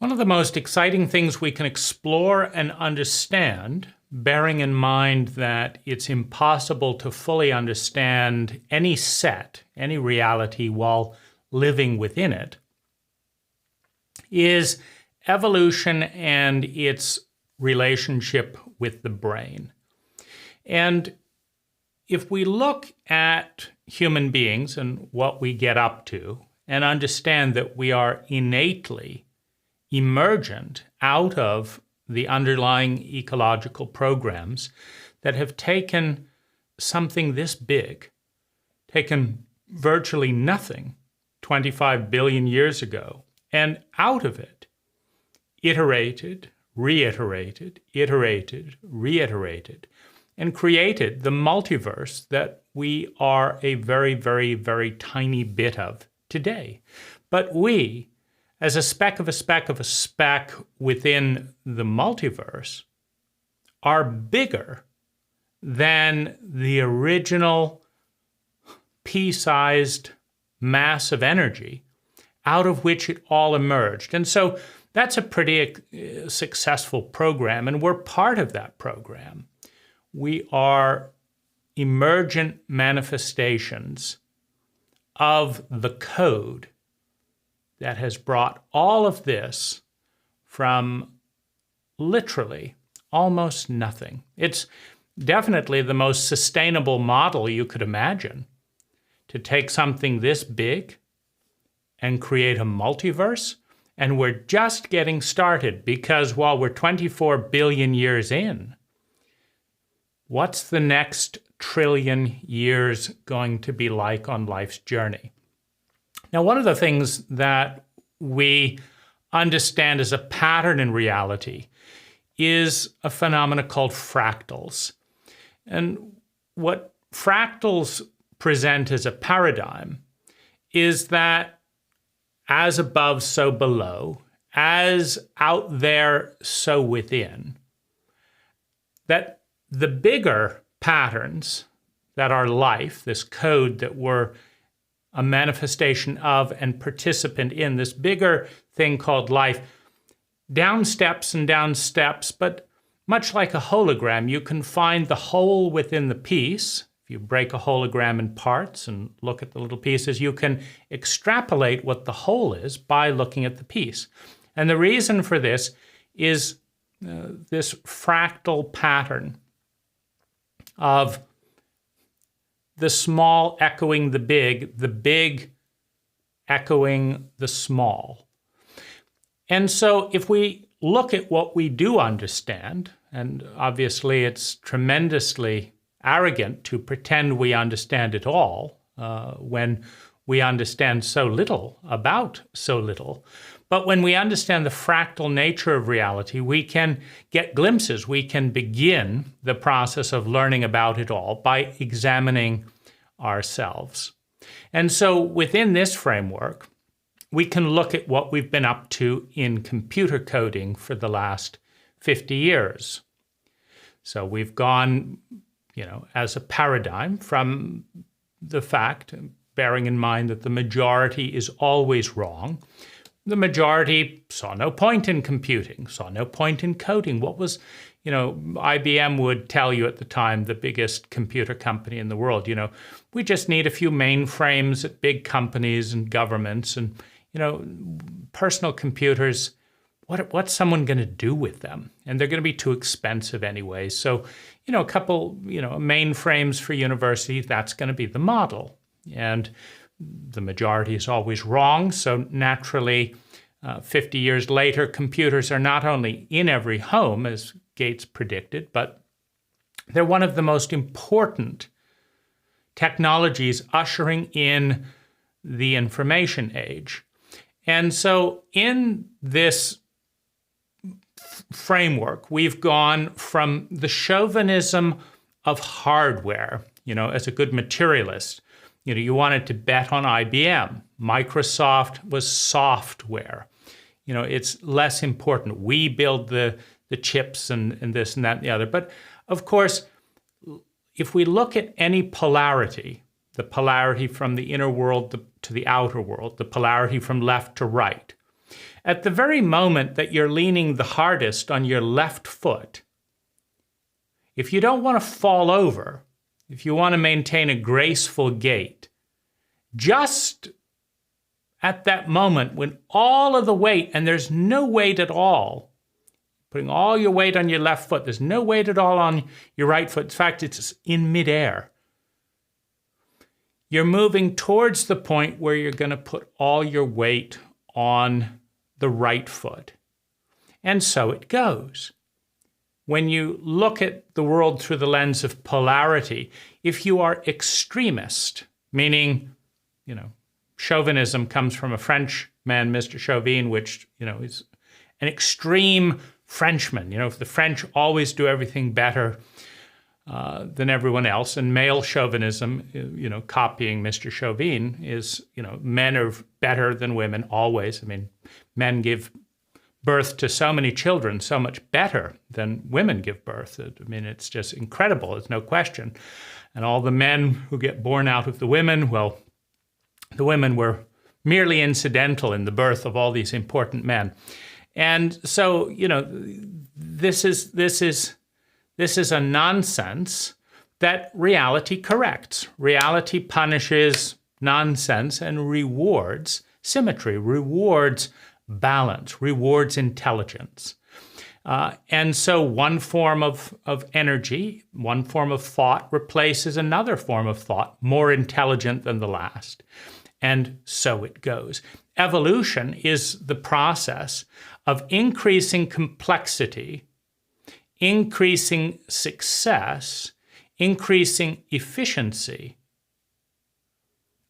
One of the most exciting things we can explore and understand, bearing in mind that it's impossible to fully understand any set, any reality while living within it, is evolution and its relationship with the brain. And if we look at human beings and what we get up to and understand that we are innately emergent out of the underlying ecological programs that have taken something this big, taken virtually nothing 25 billion years ago, and out of it, iterated, reiterated, iterated, reiterated, and created the multiverse that we are a very, very, very tiny bit of today. But we, as a speck of a speck of a speck within the multiverse, are bigger than the original pea-sized mass of energy out of which it all emerged. And so that's a pretty successful program, and we're part of that program. We are emergent manifestations of the code that has brought all of this from literally almost nothing. It's definitely the most sustainable model you could imagine, to take something this big and create a multiverse. And we're just getting started, because while we're 24 billion years in, what's the next trillion years going to be like on life's journey? Now, one of the things that we understand as a pattern in reality is a phenomenon called fractals. And what fractals present as a paradigm is that as above, so below, as out there, so within, that the bigger patterns that are life, this code that we're a manifestation of and participant in, this bigger thing called life, down steps and down steps, but much like a hologram, you can find the whole within the piece. If you break a hologram in parts and look at the little pieces, you can extrapolate what the whole is by looking at the piece. And the reason for this is this fractal pattern of the small echoing the big echoing the small. And so if we look at what we do understand, and obviously it's tremendously arrogant to pretend we understand it all when we understand so little about so little. But when we understand the fractal nature of reality, we can get glimpses. We can begin the process of learning about it all by examining ourselves. And so within this framework, we can look at what we've been up to in computer coding for the last 50 years. So we've gone, as a paradigm from the fact, bearing in mind that the majority is always wrong. The majority saw no point in computing, saw no point in coding. What was, IBM would tell you at the time, the biggest computer company in the world, we just need a few mainframes at big companies and governments, and, personal computers, what's someone going to do with them? And they're going to be too expensive anyway. So, a couple, mainframes for university, that's going to be the model. And the majority is always wrong. So naturally, 50 years later, computers are not only in every home, as Gates predicted, but they're one of the most important technologies ushering in the information age. And so in this framework, we've gone from the chauvinism of hardware, as a good materialist. You wanted to bet on IBM. Microsoft was software. It's less important. We build the chips and this and that and the other. But of course, if we look at any polarity, the polarity from the inner world to the outer world, the polarity from left to right, At the very moment that you're leaning the hardest on your left foot, if you don't want to fall over, if you want to maintain a graceful gait, just at that moment when all of the weight, and there's no weight at all, putting all your weight on your left foot, there's no weight at all on your right foot. In fact, it's in midair. You're moving towards the point where you're going to put all your weight on the right foot. And so it goes. When you look at the world through the lens of polarity, if you are extremist, meaning, chauvinism comes from a French man, Mr. Chauvin, which, is an extreme Frenchman. If the French always do everything better than everyone else, and male chauvinism, copying Mr. Chauvin, is, men are better than women always. I mean, men give birth to so many children so much better than women give birth. I mean, it's just incredible. There's no question. And all the men who get born out of the women, well, the women were merely incidental in the birth of all these important men. And so, this is a nonsense that reality corrects. Reality punishes nonsense and rewards symmetry, rewards balance, rewards intelligence. And so one form of energy, one form of thought replaces another form of thought, more intelligent than the last. And so it goes. Evolution is the process of increasing complexity, increasing success, increasing efficiency,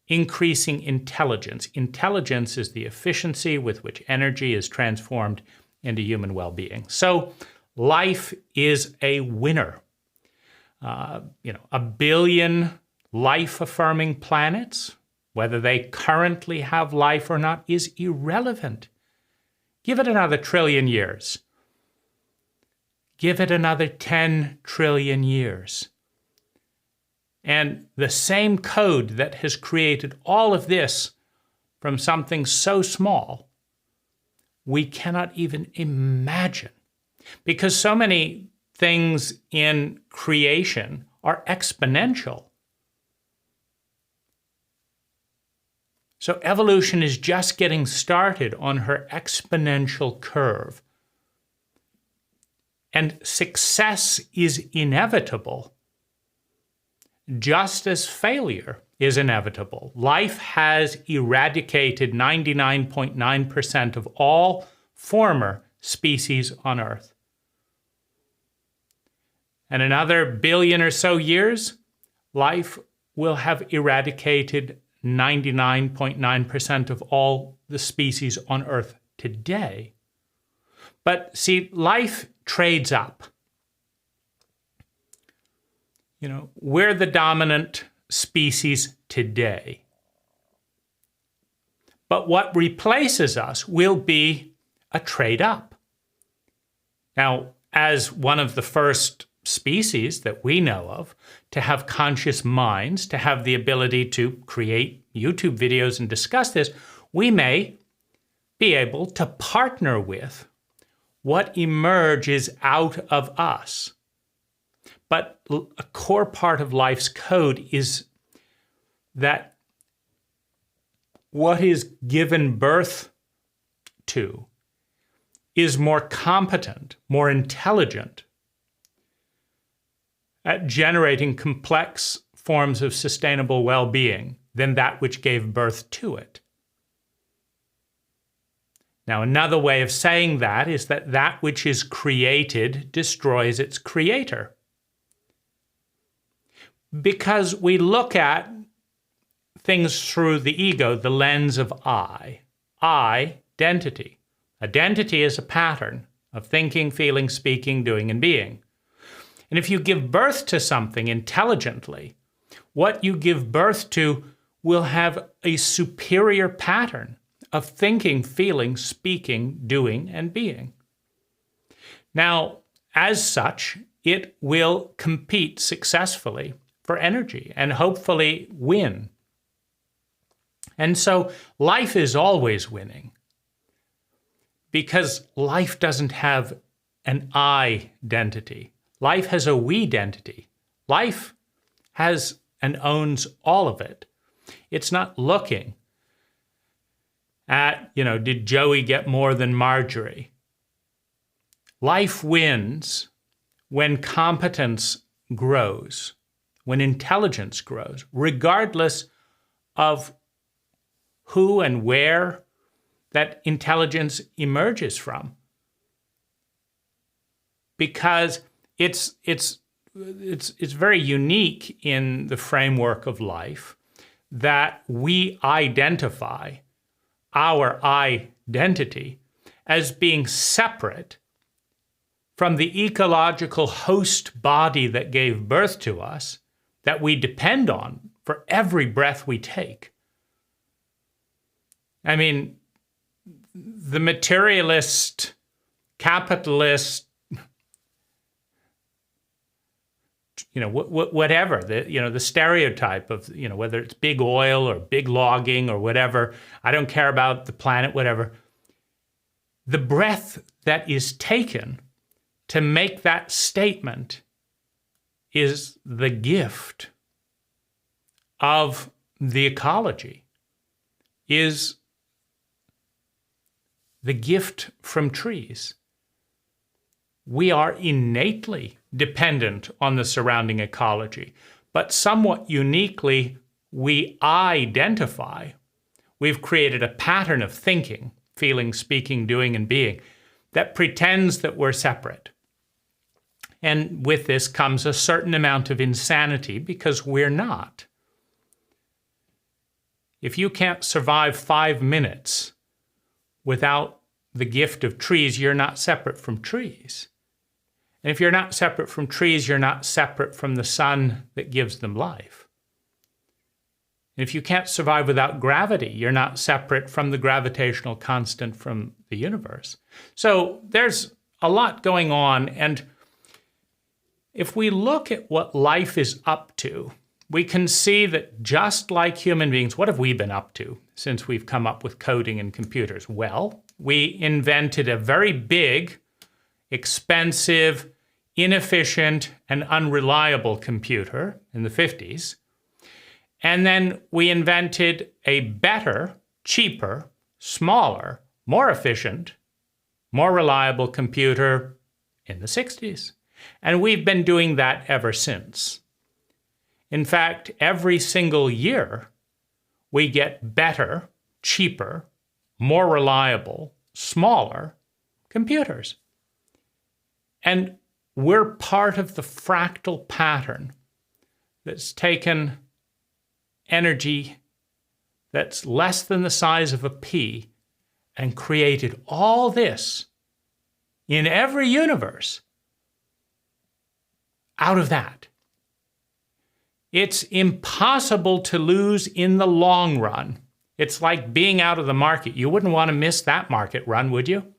increasing intelligence. Intelligence is the efficiency with which energy is transformed into human well-being. So life is a winner. 1 billion life-affirming planets, whether they currently have life or not, is irrelevant. Give it another trillion years. Give it another 10 trillion years. And the same code that has created all of this from something so small, we cannot even imagine. Because so many things in creation are exponential. So evolution is just getting started on her exponential curve. And success is inevitable, just as failure is inevitable. Life has eradicated 99.9% of all former species on Earth. And another billion or so years, life will have eradicated 99.9% of all the species on Earth today. But see, life trades up. We're the dominant species today. But what replaces us will be a trade up. Now, as one of the first species that we know of to have conscious minds, to have the ability to create YouTube videos and discuss this, we may be able to partner with what emerges out of us. But a core part of life's code is that what is given birth to is more competent, more intelligent at generating complex forms of sustainable well-being than that which gave birth to it. Now, another way of saying that is that that which is created destroys its creator. Because we look at things through the ego, the lens of I. Identity. Identity is a pattern of thinking, feeling, speaking, doing, and being. And if you give birth to something intelligently, what you give birth to will have a superior pattern of thinking, feeling, speaking, doing, and being. Now, as such, it will compete successfully for energy and hopefully win. And so life is always winning. because life doesn't have an I-dentity. Life has a we-dentity. Life has and owns all of it. It's not looking at, did Joey get more than Marjorie? Life wins when competence grows, when intelligence grows, regardless of who and where that intelligence emerges from. Because it's very unique in the framework of life that we identify our identity as being separate from the ecological host body that gave birth to us, that we depend on for every breath we take. I mean, the materialist, capitalist, whatever, the stereotype of, whether it's big oil or big logging or whatever, I don't care about the planet, whatever. The breath that is taken to make that statement is the gift of the ecology, is the gift from trees. We are innately dependent on the surrounding ecology, but somewhat uniquely, we identify. We've created a pattern of thinking, feeling, speaking, doing, and being that pretends that we're separate. And with this comes a certain amount of insanity because we're not. If you can't survive 5 minutes without the gift of trees, you're not separate from trees. And if you're not separate from trees, you're not separate from the sun that gives them life. And if you can't survive without gravity, you're not separate from the gravitational constant from the universe. So there's a lot going on. And if we look at what life is up to, we can see that just like human beings, what have we been up to since we've come up with coding and computers? Well, we invented a very big, expensive, inefficient, and unreliable computer in the 50s. And then we invented a better, cheaper, smaller, more efficient, more reliable computer in the 60s. And we've been doing that ever since. In fact, every single year, we get better, cheaper, more reliable, smaller computers. And we're part of the fractal pattern that's taken energy that's less than the size of a pea and created all this in every universe out of that. It's impossible to lose in the long run. It's like being out of the market. You wouldn't want to miss that market run, would you?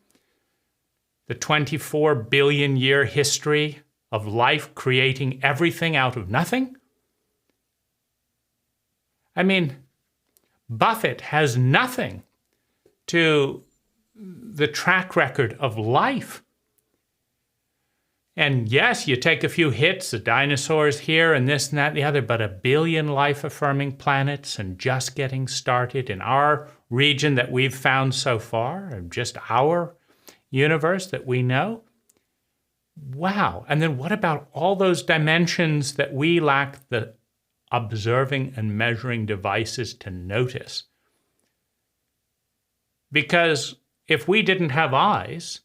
The 24 billion year history of life creating everything out of nothing? I mean, Buffett has nothing to the track record of life. And yes, you take a few hits, the dinosaurs here and this and that and the other, but 1 billion life-affirming planets and just getting started in our region that we've found so far, and just our universe that we know. Wow. And then what about all those dimensions that we lack the observing and measuring devices to notice? Because if we didn't have eyes,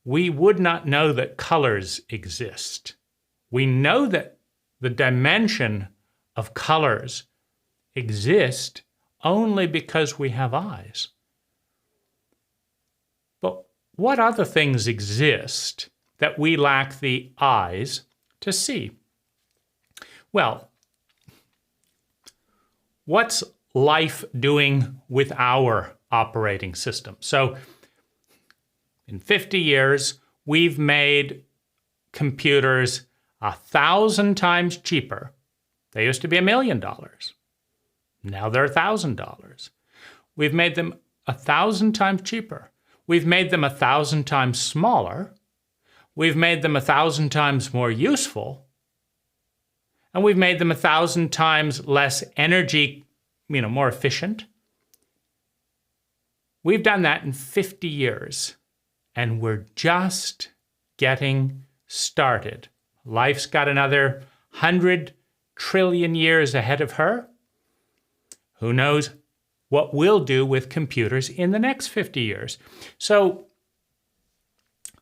we would not know that colors exist. We know that the dimension of colors exist only because we have eyes. But what other things exist that we lack the eyes to see? Well, what's life doing with our operating system? So, in 50 years, we've made computers 1,000 times cheaper. They used to be $1 million. Now they're $1,000. We've made them 1,000 times cheaper. we've made them 1,000 times smaller, we've made them 1,000 times more useful, and we've made them 1,000 times less energy, more efficient. We've done that in 50 years, and we're just getting started. Life's got another 100 trillion years ahead of her. Who knows what we'll do with computers in the next 50 years. So,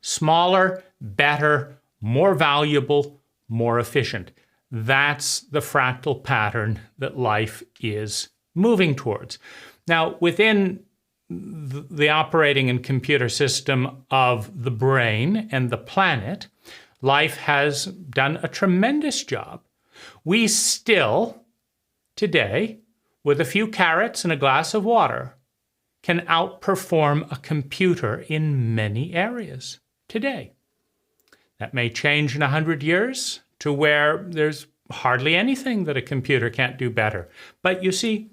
smaller, better, more valuable, more efficient. That's the fractal pattern that life is moving towards. Now, within the operating and computer system of the brain and the planet, life has done a tremendous job. We still, today, with a few carrots and a glass of water, can outperform a computer in many areas today. That may change in 100 years to where there's hardly anything that a computer can't do better. But you see,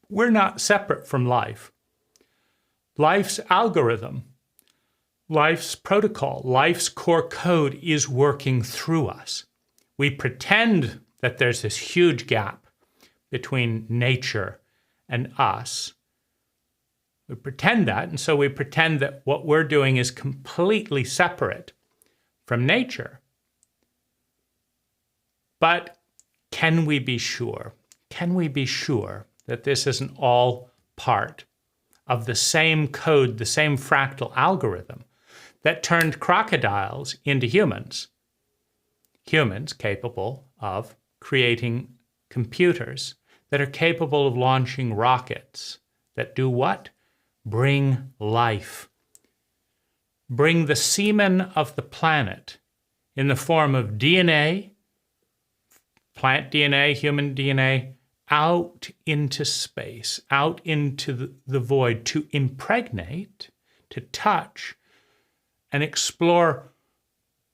we're not separate from life. Life's algorithm, life's protocol, life's core code is working through us. We pretend that there's this huge gap between nature and us. We pretend that, and so we pretend that what we're doing is completely separate from nature. But can we be sure? Can we be sure that this isn't all part of the same code, the same fractal algorithm that turned crocodiles into humans? Humans capable of creating computers that are capable of launching rockets that do what? Bring life. Bring the semen of the planet in the form of DNA, plant DNA, human DNA, out into space, out into the void, to impregnate, to touch, and explore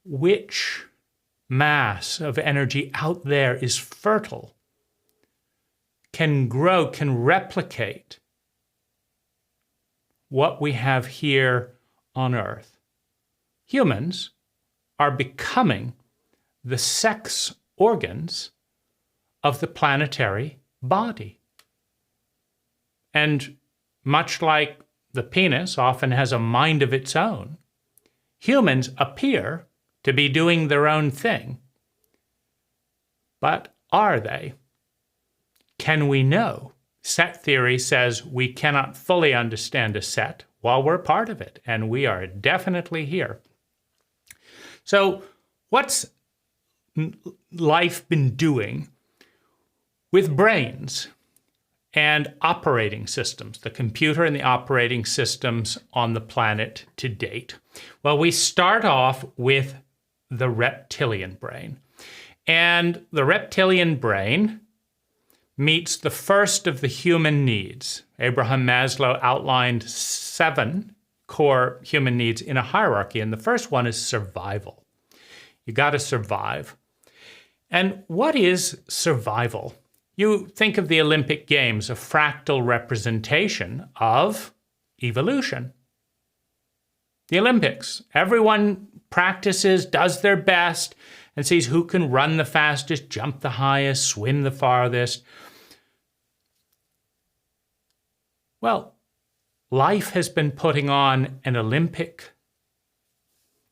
which mass of energy out there is fertile, can grow, can replicate what we have here on Earth. Humans are becoming the sex organs of the planetary body. And much like the penis often has a mind of its own, humans appear to be doing their own thing. But are they? Can we know? Set theory says we cannot fully understand a set while we're part of it, and we are definitely here. So what's life been doing with brains and operating systems, the computer and the operating systems on the planet to date? Well, we start off with the reptilian brain. And the reptilian brain meets the first of the human needs. Abraham Maslow outlined 7 core human needs in a hierarchy, and the first one is survival. You got to survive. And what is survival? You think of the Olympic Games, a fractal representation of evolution. The Olympics, everyone practices, does their best, and sees who can run the fastest, jump the highest, swim the farthest. Well, life has been putting on an Olympic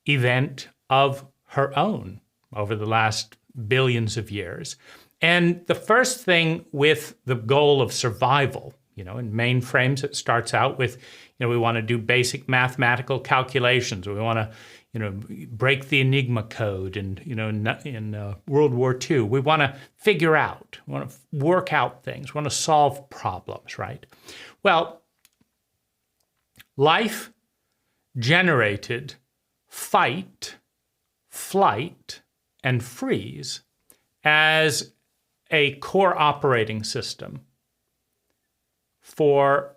event of her own over the last billions of years. And the first thing with the goal of survival, in mainframes, it starts out with, we want to do basic mathematical calculations. We want to, break the Enigma code. And, in World War II, we want to figure out, we want to work out things, we want to solve problems, right? Well, life generated fight, flight, and freeze as a core operating system for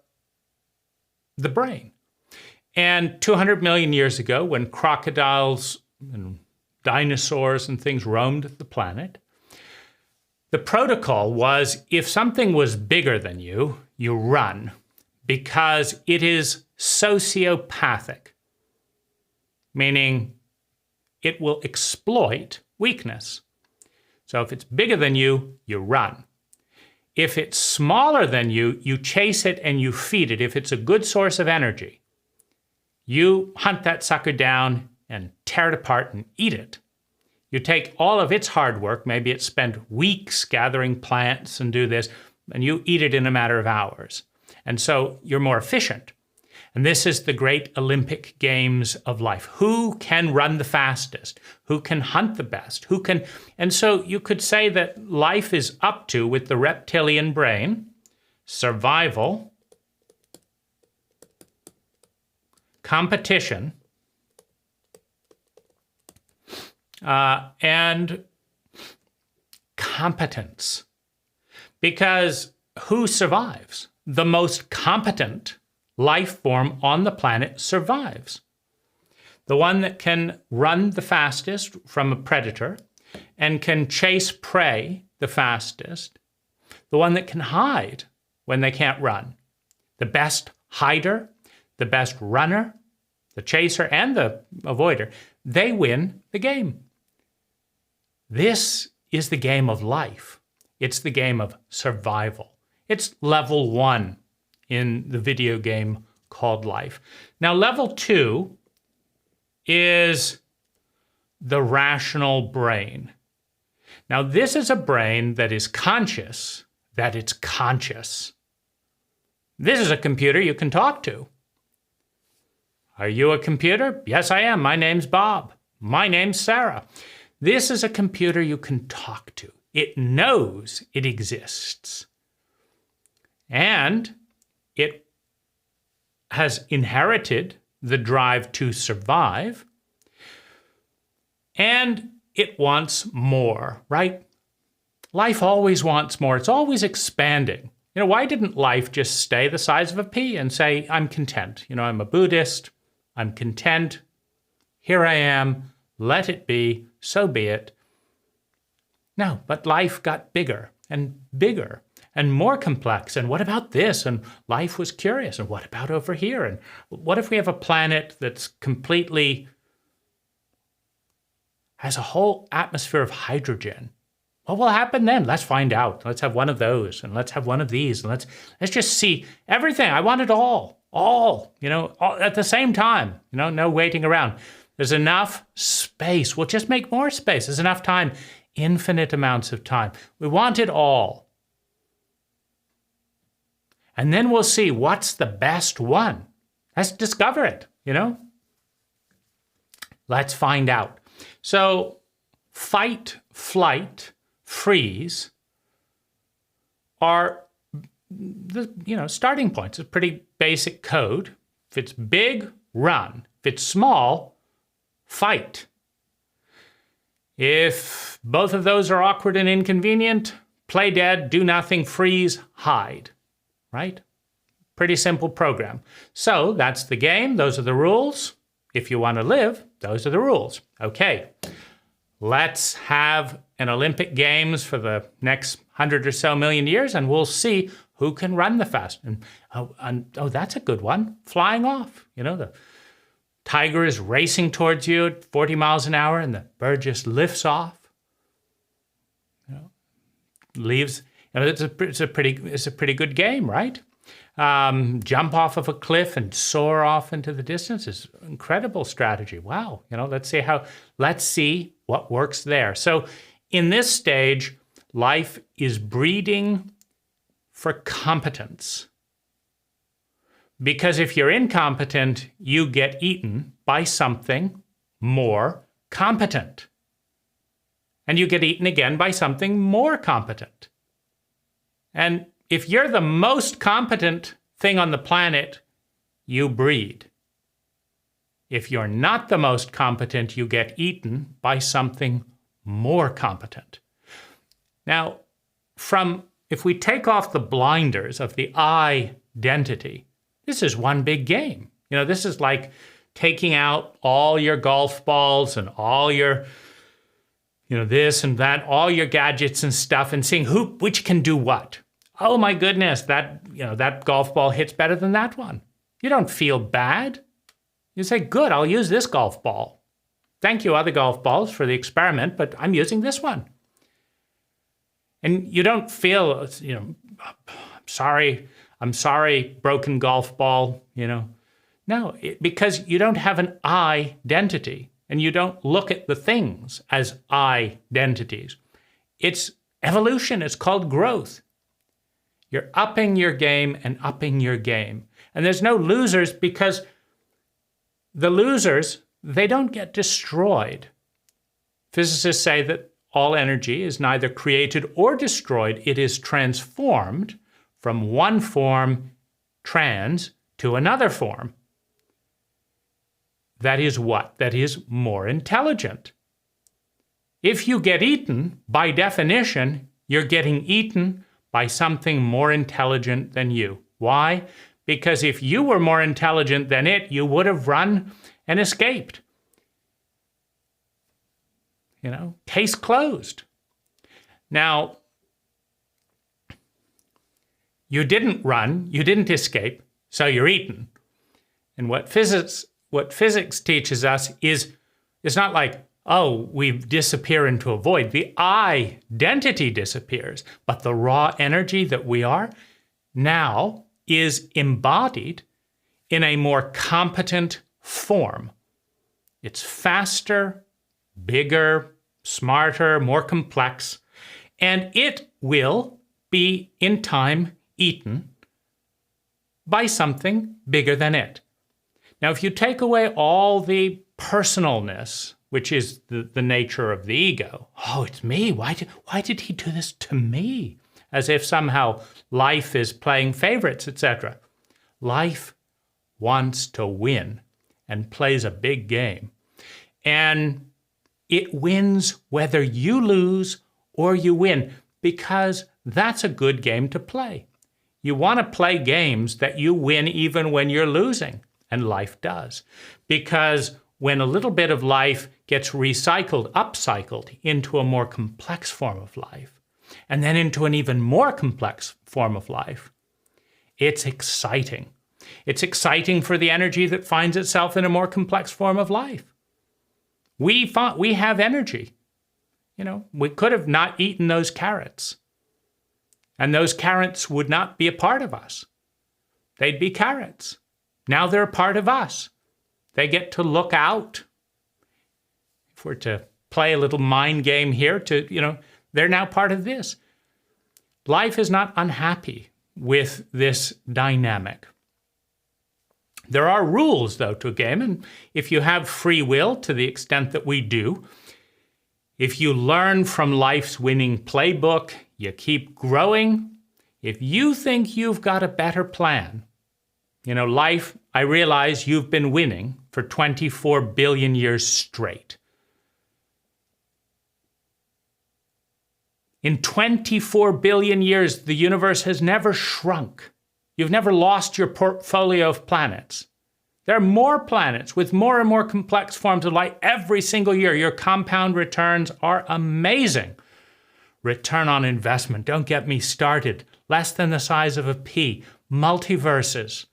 the brain. And 200 million years ago, when crocodiles and dinosaurs and things roamed the planet, the protocol was if something was bigger than you, you run, because it is sociopathic, meaning it will exploit weakness. So if it's bigger than you, you run. If it's smaller than you, you chase it and you feed it. If it's a good source of energy, you hunt that sucker down and tear it apart and eat it. You take all of its hard work, maybe it spent weeks gathering plants and do this, and you eat it in a matter of hours. And so you're more efficient. And this is the great Olympic games of life. Who can run the fastest? Who can hunt the best? Who can? And so you could say that life is up to, with the reptilian brain, survival, competition, and competence. Because who survives? The most competent life form on the planet survives. The one that can run the fastest from a predator and can chase prey the fastest. The one that can hide when they can't run. The best hider, the best runner, the chaser, and the avoider, they win the game. This is the game of life. It's the game of survival. It's level 1 in the video game called life. Now, level 2 is the rational brain. Now, this is a brain that is conscious, that it's conscious. This is a computer you can talk to. Are you a computer? Yes, I am. My name's Bob. My name's Sarah. This is a computer you can talk to. It knows it exists. And it has inherited the drive to survive, and it wants more, right? Life always wants more. It's always expanding. You know, why didn't life just stay the size of a pea and say, I'm content? You know, I'm a Buddhist. I'm content. Here I am. Let it be. So be it. No, but life got bigger and bigger and more complex. And what about this? And life was curious. And what about over here? And what if we have a planet that's completely has a whole atmosphere of hydrogen? What will happen then? Let's find out. Let's have one of those, and let's have one of these, and let's just see everything. I want it all, all at the same time. No waiting around. There's enough space. We'll just make more space. There's enough time, infinite amounts of time. We want it all. And then we'll see what's the best one. Let's discover it, Let's find out. So fight, flight, freeze are the starting points. It's pretty basic code. If it's big, run. If it's small, fight. If both of those are awkward and inconvenient, play dead, do nothing, freeze, hide. Right? Pretty simple program. So that's the game. Those are the rules. If you want to live, those are the rules. Okay. Let's have an Olympic Games for the next 100 or so million years, and we'll see who can run the fastest. And that's a good one. Flying off. The tiger is racing towards you at 40 miles an hour, and the bird just lifts off. Leaves. It's a pretty good game, right? Jump off of a cliff and soar off into the distance is an incredible strategy. Wow. Let's see what works there. So in this stage, life is breeding for competence. Because if you're incompetent, you get eaten by something more competent. And you get eaten again by something more competent. And if you're the most competent thing on the planet, you breed. If you're not the most competent, you get eaten by something more competent. Now, if we take off the blinders of the identity, this is one big game. This is like taking out all your golf balls and all your, this and that, all your gadgets and stuff, and seeing which can do what. Oh my goodness, that golf ball hits better than that one. You don't feel bad. You say, good, I'll use this golf ball. Thank you, other golf balls, for the experiment, but I'm using this one. And you don't feel, I'm sorry, broken golf ball, No, because you don't have an identity, and you don't look at the things as identities. It's evolution. It's called growth. You're upping your game and upping your game. And there's no losers, because the losers, they don't get destroyed. Physicists say that all energy is neither created or destroyed. It is transformed from one form, trans, to another form. That is what? That is more intelligent. If you get eaten, by definition, you're getting eaten by something more intelligent than you. Why? Because if you were more intelligent than it, you would have run and escaped. Case closed. Now, you didn't run, you didn't escape, so you're eaten. And what physics teaches us is, it's not like, oh, we disappear into a void. The identity disappears, but the raw energy that we are now is embodied in a more competent form. It's faster, bigger, smarter, more complex, and it will be in time eaten by something bigger than it. Now, if you take away all the personalness, which is the nature of the ego, oh, it's me. Why did he do this to me? As if somehow life is playing favorites, etc. Life wants to win and plays a big game. And it wins whether you lose or you win, because that's a good game to play. You want to play games that you win even when you're losing, and life does. Because when a little bit of life gets recycled, upcycled into a more complex form of life, and then into an even more complex form of life, it's exciting. It's exciting for the energy that finds itself in a more complex form of life. We have energy. We could have not eaten those carrots. And those carrots would not be a part of us. They'd be carrots. Now they're a part of us. They get to look out. If we're to play a little mind game here, they're now part of this. Life is not unhappy with this dynamic. There are rules, though, to a game, and if you have free will to the extent that we do, if you learn from life's winning playbook, you keep growing. If you think you've got a better plan, life, I realize you've been winning for 24 billion years straight. In 24 billion years, the universe has never shrunk. You've never lost your portfolio of planets. There are more planets with more and more complex forms of life every single year. Your compound returns are amazing. Return on investment, don't get me started. Less than the size of a pea. Multiverses.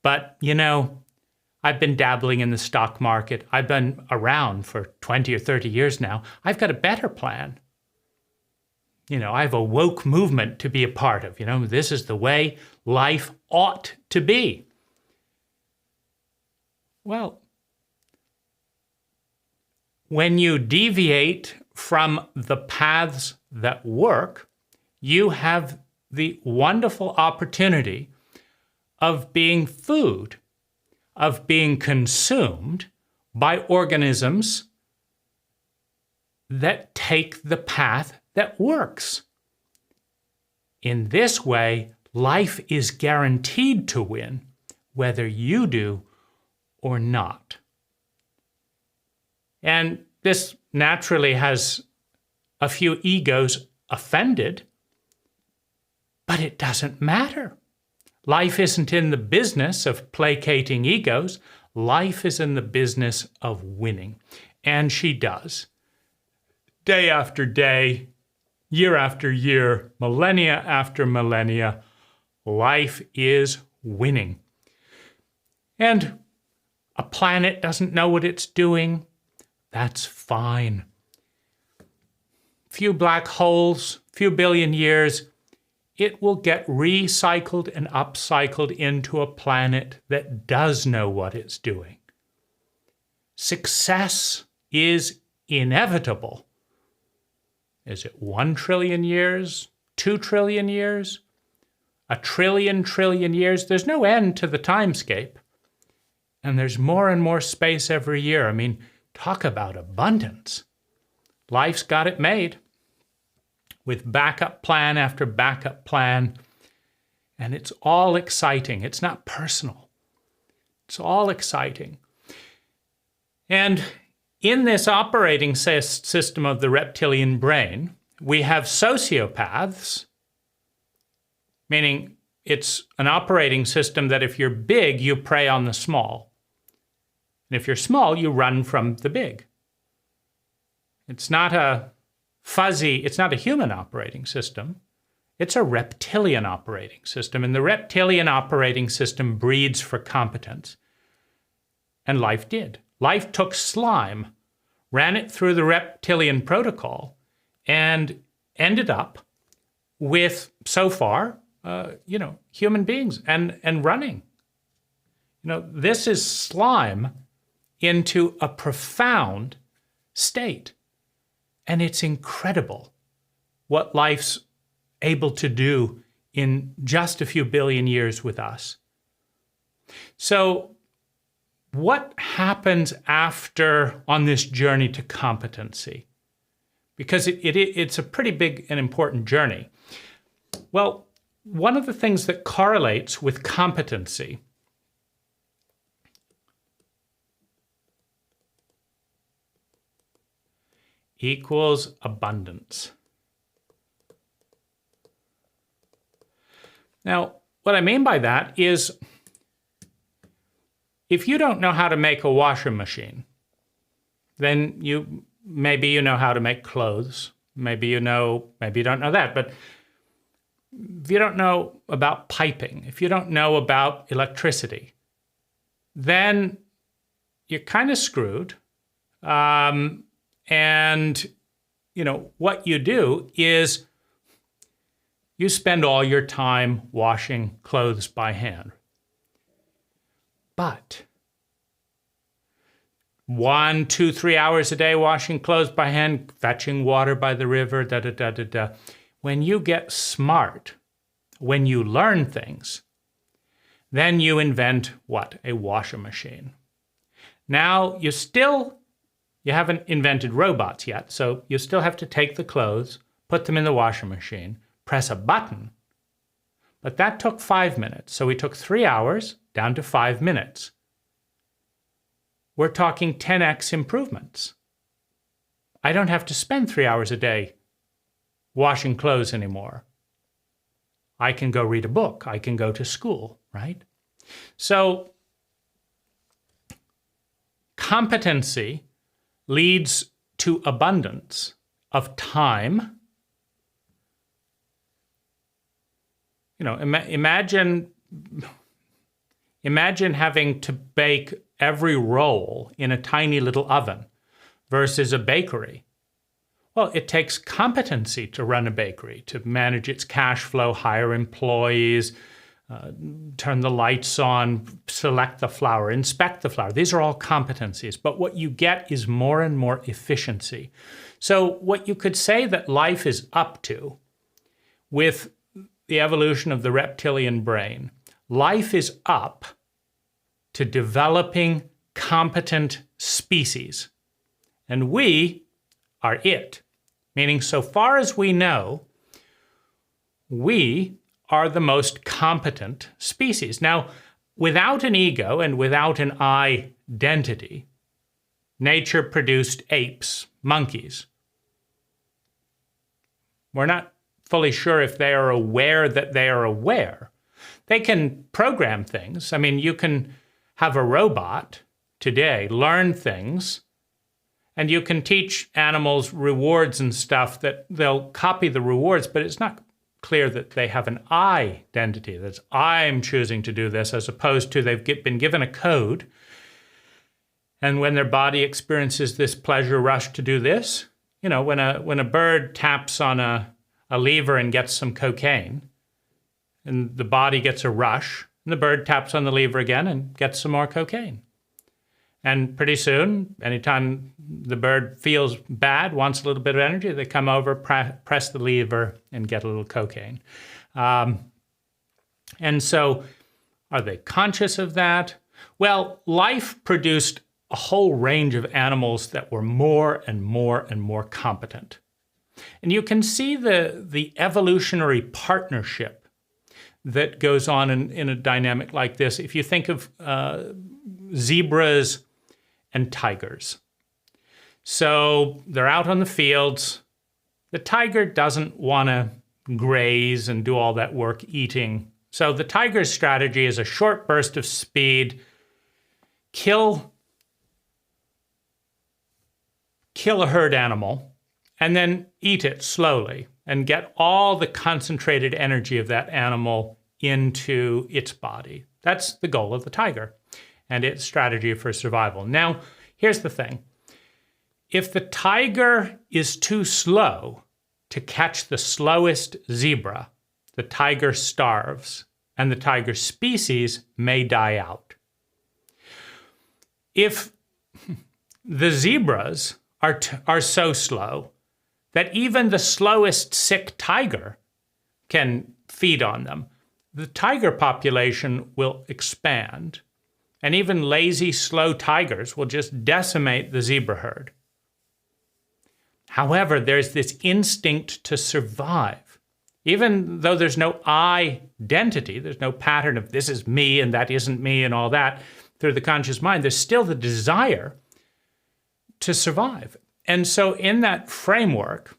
But, I've been dabbling in the stock market. I've been around for 20 or 30 years now. I've got a better plan. I have a woke movement to be a part of. This is the way life ought to be. Well, when you deviate from the paths that work, you have the wonderful opportunity of being food, of being consumed by organisms that take the path that works. In this way, life is guaranteed to win, whether you do or not. And this naturally has a few egos offended, but it doesn't matter. Life isn't in the business of placating egos. Life is in the business of winning. And she does. Day after day, year after year, millennia after millennia, life is winning. And a planet doesn't know what it's doing. That's fine. Few black holes, few billion years, it will get recycled and upcycled into a planet that does know what it's doing. Success is inevitable. Is it 1 trillion years? 2 trillion years? A trillion years? There's no end to the timescape. And there's more and more space every year. I mean, talk about abundance. Life's got it made with backup plan after backup plan. And it's all exciting. It's not personal. It's all exciting. And in this operating system of the reptilian brain, we have sociopaths, meaning it's an operating system that if you're big, you prey on the small. And if you're small, you run from the big. It's not a human operating system. It's a reptilian operating system. And the reptilian operating system breeds for competence. And life did. Life took slime, ran it through the reptilian protocol, and ended up with, so far, human beings and running. This is slime into a profound state. And it's incredible what life's able to do in just a few billion years with us. So what happens after on this journey to competency? Because it's a pretty big and important journey. Well, one of the things that correlates with competency equals abundance. Now, what I mean by that is, if you don't know how to make a washing machine, then maybe you know how to make clothes. Maybe you don't know that. But if you don't know about piping, if you don't know about electricity, then you're kind of screwed. And what you do is you spend all your time washing clothes by hand. But 1, 2, 3 hours a day washing clothes by hand, fetching water by the river, When you get smart, when you learn things, then you invent what? A washing machine. Now, you haven't invented robots yet, so you still have to take the clothes, put them in the washing machine, press a button. But that took 5 minutes, so we took 3 hours down to 5 minutes. We're talking 10x improvements. I don't have to spend 3 hours a day washing clothes anymore. I can go read a book. I can go to school, right? So competency leads to abundance of time. Imagine having to bake every roll in a tiny little oven versus a bakery. Well, it takes competency to run a bakery, to manage its cash flow, hire employees, turn the lights on, select the flour, inspect the flour. These are all competencies. But what you get is more and more efficiency. So what you could say that life is up to with the evolution of the reptilian brain, life is up to developing competent species. And we are it. Meaning, so far as we know, we are the most competent species. Now, without an ego and without an identity, nature produced apes, monkeys. We're not fully sure if they are aware that they are aware. They can program things. I mean, you can have a robot today learn things, and you can teach animals rewards and stuff that they'll copy the rewards, but it's not clear that they have an identity. That's I'm choosing to do this, as opposed to they've been given a code. And when their body experiences this pleasure rush to do this, you know, when a bird taps on a lever and gets some cocaine, and the body gets a rush, and the bird taps on the lever again and gets some more cocaine. And pretty soon, anytime the bird feels bad, wants a little bit of energy, they come over, press the lever, and get a little cocaine. And so are they conscious of that? Well, life produced a whole range of animals that were more and more and more competent. And you can see the evolutionary partnership that goes on in a dynamic like this. If you think of zebras and tigers. So they're out on the fields. The tiger doesn't want to graze and do all that work eating. So the tiger's strategy is a short burst of speed, kill a herd animal, and then eat it slowly and get all the concentrated energy of that animal into its body. That's the goal of the tiger and its strategy for survival. Now, here's the thing. If the tiger is too slow to catch the slowest zebra, the tiger starves and the tiger species may die out. If the zebras are so slow that even the slowest sick tiger can feed on them, the tiger population will expand, and even lazy, slow tigers will just decimate the zebra herd. However, there's this instinct to survive. Even though there's no identity, there's no pattern of this is me and that isn't me and all that through the conscious mind, there's still the desire to survive. And so in that framework,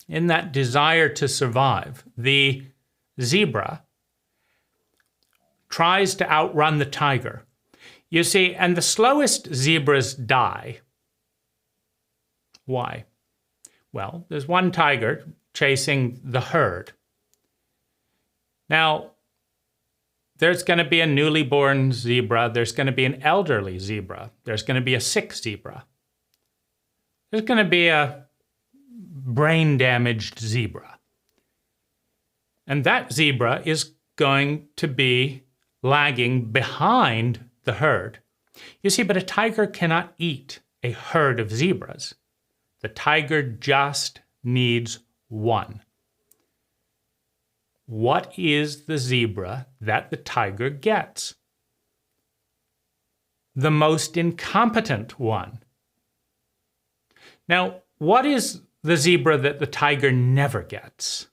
in that desire to survive, the zebra tries to outrun the tiger. You see, and the slowest zebras die. Why? Well, there's one tiger chasing the herd. Now, there's going to be a newly born zebra. There's going to be an elderly zebra. There's going to be a sick zebra. There's going to be a brain-damaged zebra. And that zebra is going to be lagging behind the herd. You see, but a tiger cannot eat a herd of zebras. The tiger just needs one. What is the zebra that the tiger gets? The most incompetent one. Now, what is the zebra that the tiger never gets?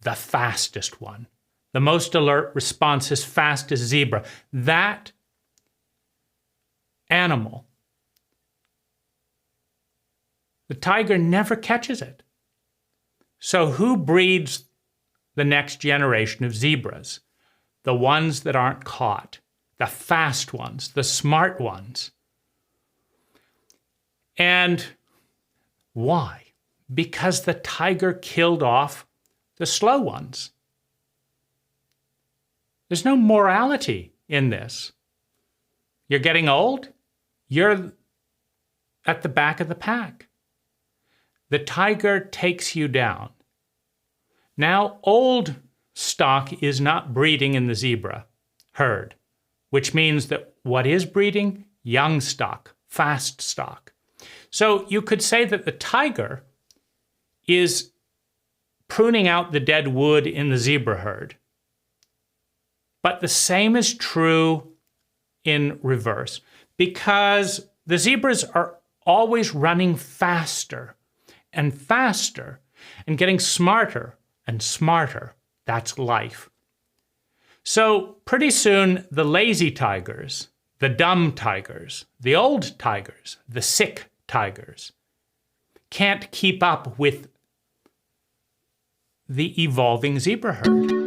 The fastest one. The most alert, responsive, fastest zebra. That animal, the tiger never catches it. So who breeds the next generation of zebras? The ones that aren't caught, the fast ones, the smart ones. And why? Because the tiger killed off the slow ones. There's no morality in this. You're getting old, you're at the back of the pack. The tiger takes you down. Now, old stock is not breeding in the zebra herd, which means that what is breeding? Young stock, fast stock. So you could say that the tiger is pruning out the dead wood in the zebra herd. But the same is true in reverse, because the zebras are always running faster and faster and getting smarter and smarter. That's life. So pretty soon, the lazy tigers, the dumb tigers, the old tigers, the sick tigers can't keep up with the evolving zebra herd.